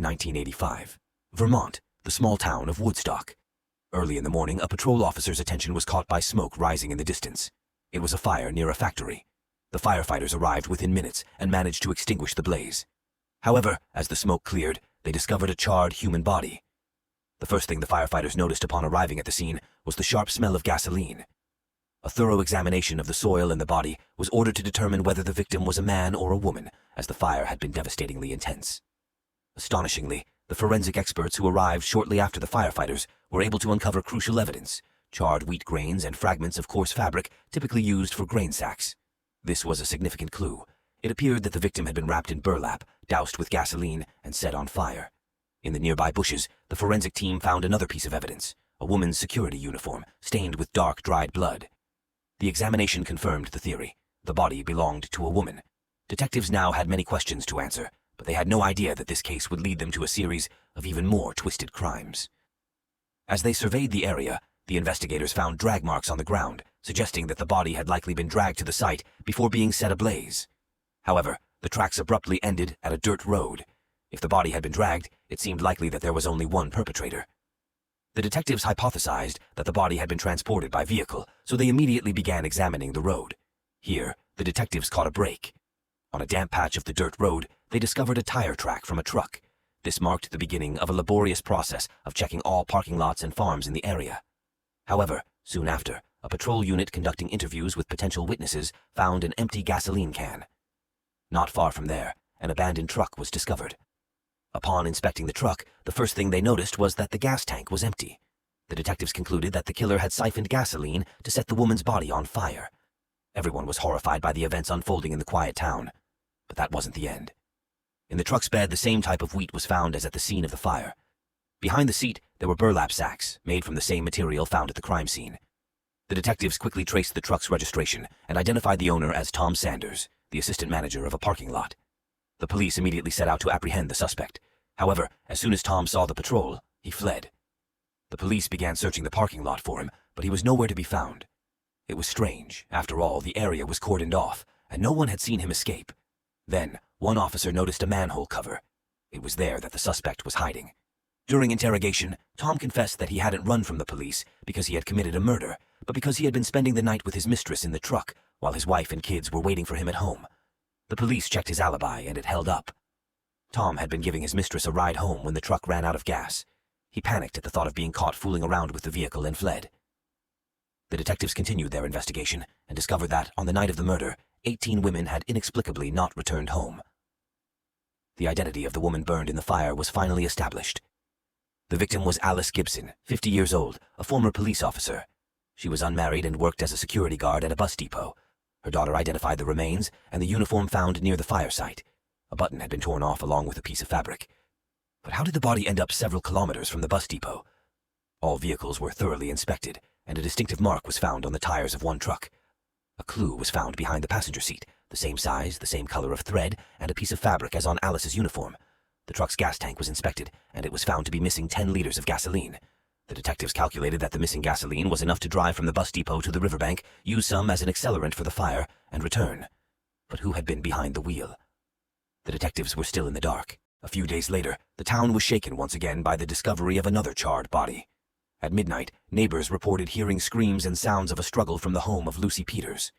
1985. Vermont, the small town of Woodstock. Early in the morning, a patrol officer's attention was caught by smoke rising in the distance. It was a fire near a factory. The firefighters arrived within minutes and managed to extinguish the blaze. However, as the smoke cleared, they discovered a charred human body. The first thing the firefighters noticed upon arriving at the scene was the sharp smell of gasoline. A thorough examination of the soil and the body was ordered to determine whether the victim was a man or a woman, as the fire had been devastatingly intense. Astonishingly, the forensic experts who arrived shortly after the firefighters were able to uncover crucial evidence: charred wheat grains and fragments of coarse fabric typically used for grain sacks. This was a significant clue. It appeared that the victim had been wrapped in burlap, doused with gasoline, and set on fire. In the nearby bushes, the forensic team found another piece of evidence: a woman's security uniform, stained with dark, dried blood. The examination confirmed the theory. The body belonged to a woman. Detectives now had many questions to answer, but they had no idea that this case would lead them to a series of even more twisted crimes. As they surveyed the area, the investigators found drag marks on the ground, suggesting that the body had likely been dragged to the site before being set ablaze. However, the tracks abruptly ended at a dirt road. If the body had been dragged, it seemed likely that there was only one perpetrator. The detectives hypothesized that the body had been transported by vehicle, so they immediately began examining the road. Here, the detectives caught a break. On a damp patch of the dirt road, they discovered a tire track from a truck. This marked the beginning of a laborious process of checking all parking lots and farms in the area. However, soon after, a patrol unit conducting interviews with potential witnesses found an empty gasoline can. Not far from there, an abandoned truck was discovered. Upon inspecting the truck, the first thing they noticed was that the gas tank was empty. The detectives concluded that the killer had siphoned gasoline to set the woman's body on fire. Everyone was horrified by the events unfolding in the quiet town. But that wasn't the end. In the truck's bed, the same type of wheat was found as at the scene of the fire. Behind the seat, there were burlap sacks, made from the same material found at the crime scene. The detectives quickly traced the truck's registration and identified the owner as Tom Sanders, the assistant manager of a parking lot. The police immediately set out to apprehend the suspect. However, as soon as Tom saw the patrol, he fled. The police began searching the parking lot for him, but he was nowhere to be found. It was strange. After all, the area was cordoned off, and no one had seen him escape. Then, one officer noticed a manhole cover. It was there that the suspect was hiding. During interrogation, Tom confessed that he hadn't run from the police because he had committed a murder, but because he had been spending the night with his mistress in the truck while his wife and kids were waiting for him at home. The police checked his alibi, and it held up. Tom had been giving his mistress a ride home when the truck ran out of gas. He panicked at the thought of being caught fooling around with the vehicle and fled. The detectives continued their investigation and discovered that, on the night of the murder, 18 women had inexplicably not returned home. The identity of the woman burned in the fire was finally established. The victim was Alice Gibson, 50 years old, a former police officer. She was unmarried and worked as a security guard at a bus depot. Her daughter identified the remains and the uniform found near the fire site. A button had been torn off along with a piece of fabric. But how did the body end up several kilometers from the bus depot? All vehicles were thoroughly inspected, and a distinctive mark was found on the tires of one truck. A clue was found behind the passenger seat, the same size, the same color of thread, and a piece of fabric as on Alice's uniform. The truck's gas tank was inspected, and it was found to be missing 10 liters of gasoline. The detectives calculated that the missing gasoline was enough to drive from the bus depot to the riverbank, use some as an accelerant for the fire, and return. But who had been behind the wheel? The detectives were still in the dark. A few days later, the town was shaken once again by the discovery of another charred body. At midnight, neighbors reported hearing screams and sounds of a struggle from the home of Lucy Peters.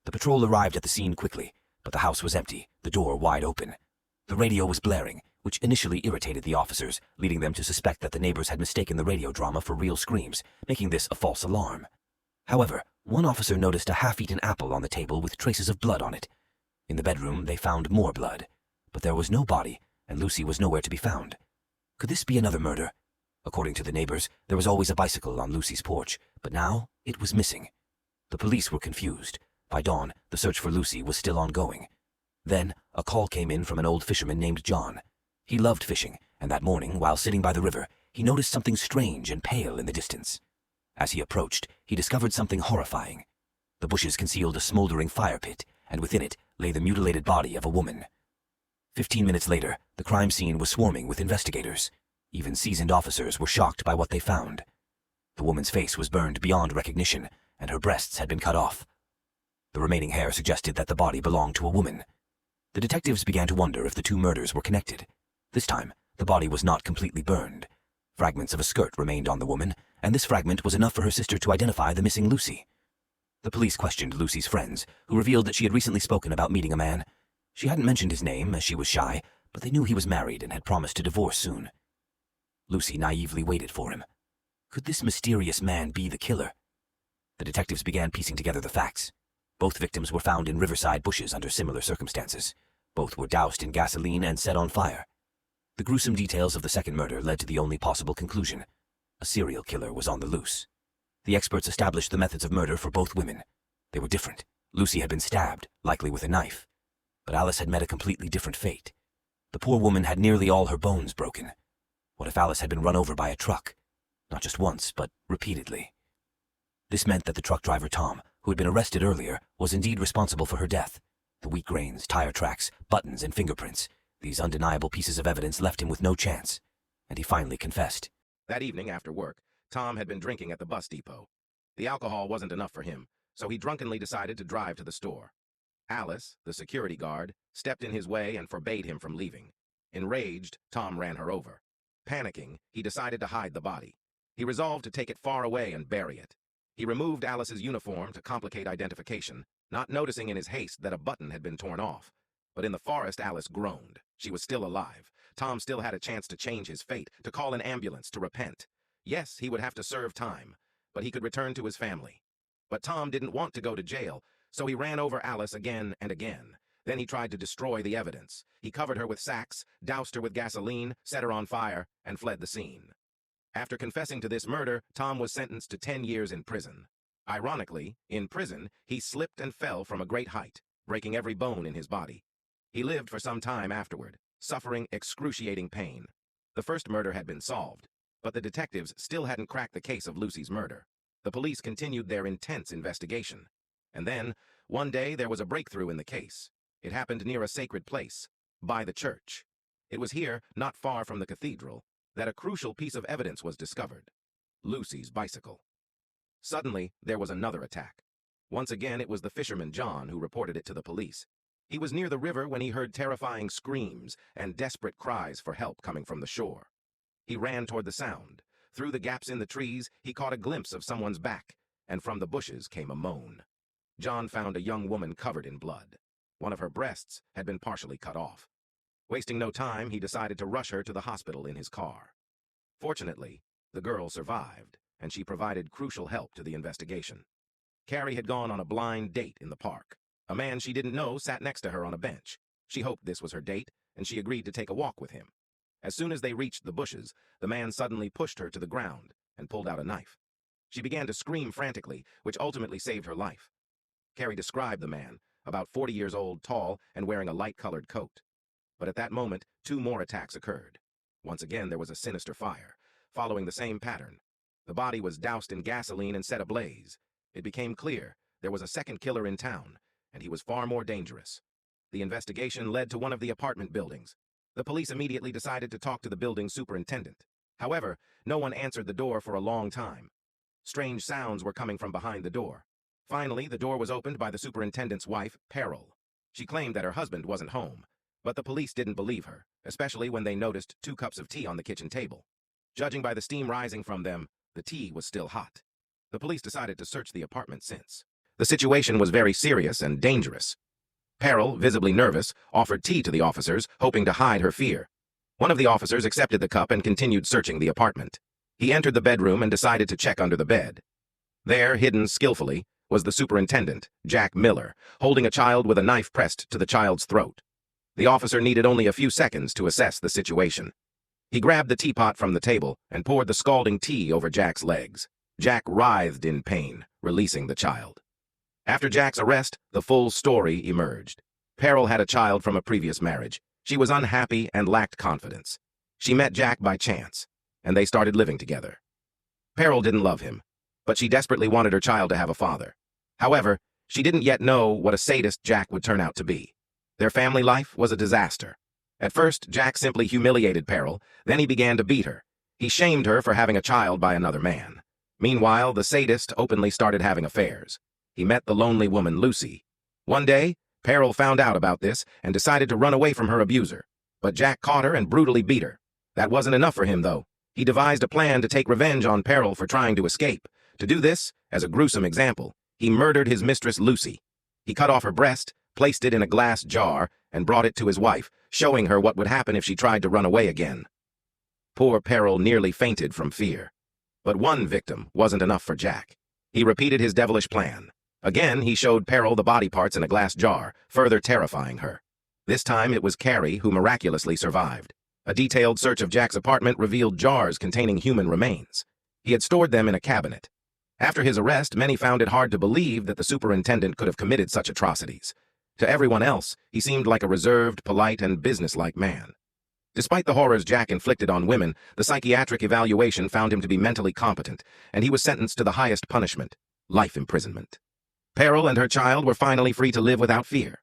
The patrol arrived at the scene quickly, but the house was empty, the door wide open. The radio was blaring, which initially irritated the officers, leading them to suspect that the neighbors had mistaken the radio drama for real screams, making this a false alarm. However, one officer noticed a half-eaten apple on the table with traces of blood on it. In the bedroom, they found more blood, but there was no body, and Lucy was nowhere to be found. Could this be another murder? According to the neighbors, there was always a bicycle on Lucy's porch, but now it was missing. The police were confused. By dawn, the search for Lucy was still ongoing. Then, a call came in from an old fisherman named John. He loved fishing, and that morning, while sitting by the river, he noticed something strange and pale in the distance. As he approached, he discovered something horrifying. The bushes concealed a smoldering fire pit, and within it lay the mutilated body of a woman. 15 minutes later, the crime scene was swarming with investigators. Even seasoned officers were shocked by what they found. The woman's face was burned beyond recognition, and her breasts had been cut off. The remaining hair suggested that the body belonged to a woman. The detectives began to wonder if the two murders were connected. This time, The body was not completely burned. Fragments of a skirt remained on the woman, and this fragment was enough for her sister to identify the missing Lucy. The police questioned Lucy's friends, who revealed that she had recently spoken about meeting a man. She hadn't mentioned his name, as she was shy, but they knew he was married and had promised to divorce soon. Lucy naively waited for him. Could this mysterious man be the killer? The detectives began piecing together the facts. Both victims were found in riverside bushes under similar circumstances. Both were doused in gasoline and set on fire. The gruesome details of the second murder led to the only possible conclusion. A serial killer was on the loose. The experts established the methods of murder for both women. They were different. Lucy had been stabbed, likely with a knife. But Alice had met a completely different fate. The poor woman had nearly all her bones broken. What if Alice had been run over by a truck? Not just once, but repeatedly. This meant that the truck driver, Tom, who had been arrested earlier, was indeed responsible for her death. The wheat grains, tire tracks, buttons, and fingerprints. These undeniable pieces of evidence left him with no chance. And he finally confessed. That evening after work, Tom had been drinking at the bus depot. The alcohol wasn't enough for him, so he drunkenly decided to drive to the store. Alice, the security guard, stepped in his way and forbade him from leaving. Enraged, Tom ran her over. Panicking, he decided to hide the body. He resolved to take it far away and bury it. He removed Alice's uniform to complicate identification, not noticing in his haste that a button had been torn off. But in the forest, Alice groaned. She was still alive. Tom still had a chance to change his fate, to call an ambulance, to repent. Yes, he would have to serve time, but he could return to his family. But Tom didn't want to go to jail, so he ran over Alice again and again. Then he tried to destroy the evidence. He covered her with sacks, doused her with gasoline, set her on fire, and fled the scene. After confessing to this murder, Tom was sentenced to 10 years in prison. Ironically, in prison, he slipped and fell from a great height, breaking every bone in his body. He lived for some time afterward, suffering excruciating pain. The first murder had been solved, but the detectives still hadn't cracked the case of Lucy's murder. The police continued their intense investigation. And then, one day, there was a breakthrough in the case. It happened near a sacred place, by the church. It was here, not far from the cathedral, that a crucial piece of evidence was discovered: Lucy's bicycle. Suddenly, there was another attack. Once again, it was the fisherman John who reported it to the police. He was near the river when he heard terrifying screams and desperate cries for help coming from the shore. He ran toward the sound. Through the gaps in the trees, he caught a glimpse of someone's back, and from the bushes came a moan. John found a young woman covered in blood. One of her breasts had been partially cut off. Wasting no time, he decided to rush her to the hospital in his car. Fortunately, the girl survived, and she provided crucial help to the investigation. Carrie had gone on a blind date in the park. A man she didn't know sat next to her on a bench. She hoped this was her date, and she agreed to take a walk with him. As soon as they reached the bushes, the man suddenly pushed her to the ground and pulled out a knife. She began to scream frantically, which ultimately saved her life. Carrie described the man, about 40 years old, tall, and wearing a light-colored coat. But at that moment, 2 more attacks occurred. Once again, there was a sinister fire, following the same pattern. The body was doused in gasoline and set ablaze. It became clear there was a second killer in town, and he was far more dangerous. The investigation led to one of the apartment buildings. The police immediately decided to talk to the building's superintendent. However, no one answered the door for a long time. Strange sounds were coming from behind the door. Finally, the door was opened by the superintendent's wife, Peril. She claimed that her husband wasn't home, but the police didn't believe her, especially when they noticed 2 cups of tea on the kitchen table. Judging by the steam rising from them, the tea was still hot. The police decided to search the apartment since. The situation was very serious and dangerous. Peril, visibly nervous, offered tea to the officers, hoping to hide her fear. One of the officers accepted the cup and continued searching the apartment. He entered the bedroom and decided to check under the bed. There, hidden skillfully, was the superintendent, Jack Miller, holding a child with a knife pressed to the child's throat. The officer needed only a few seconds to assess the situation. He grabbed the teapot from the table and poured the scalding tea over Jack's legs. Jack writhed in pain, releasing the child. After Jack's arrest, the full story emerged. Peril had a child from a previous marriage. She was unhappy and lacked confidence. She met Jack by chance, and they started living together. Peril didn't love him, but she desperately wanted her child to have a father. However, she didn't yet know what a sadist Jack would turn out to be. Their family life was a disaster. At first, Jack simply humiliated Peril, then he began to beat her. He shamed her for having a child by another man. Meanwhile, the sadist openly started having affairs. He met the lonely woman, Lucy. One day, Peril found out about this and decided to run away from her abuser. But Jack caught her and brutally beat her. That wasn't enough for him, though. He devised a plan to take revenge on Peril for trying to escape. To do this, as a gruesome example, he murdered his mistress Lucy. He cut off her breast, placed it in a glass jar, and brought it to his wife, showing her what would happen if she tried to run away again. Poor Peril nearly fainted from fear. But one victim wasn't enough for Jack. He repeated his devilish plan. Again, he showed Peril the body parts in a glass jar, further terrifying her. This time it was Carrie who miraculously survived. A detailed search of Jack's apartment revealed jars containing human remains. He had stored them in a cabinet. After his arrest, many found it hard to believe that the superintendent could have committed such atrocities. To everyone else, he seemed like a reserved, polite, and businesslike man. Despite the horrors Jack inflicted on women, the psychiatric evaluation found him to be mentally competent, and he was sentenced to the highest punishment, life imprisonment. Peril and her child were finally free to live without fear.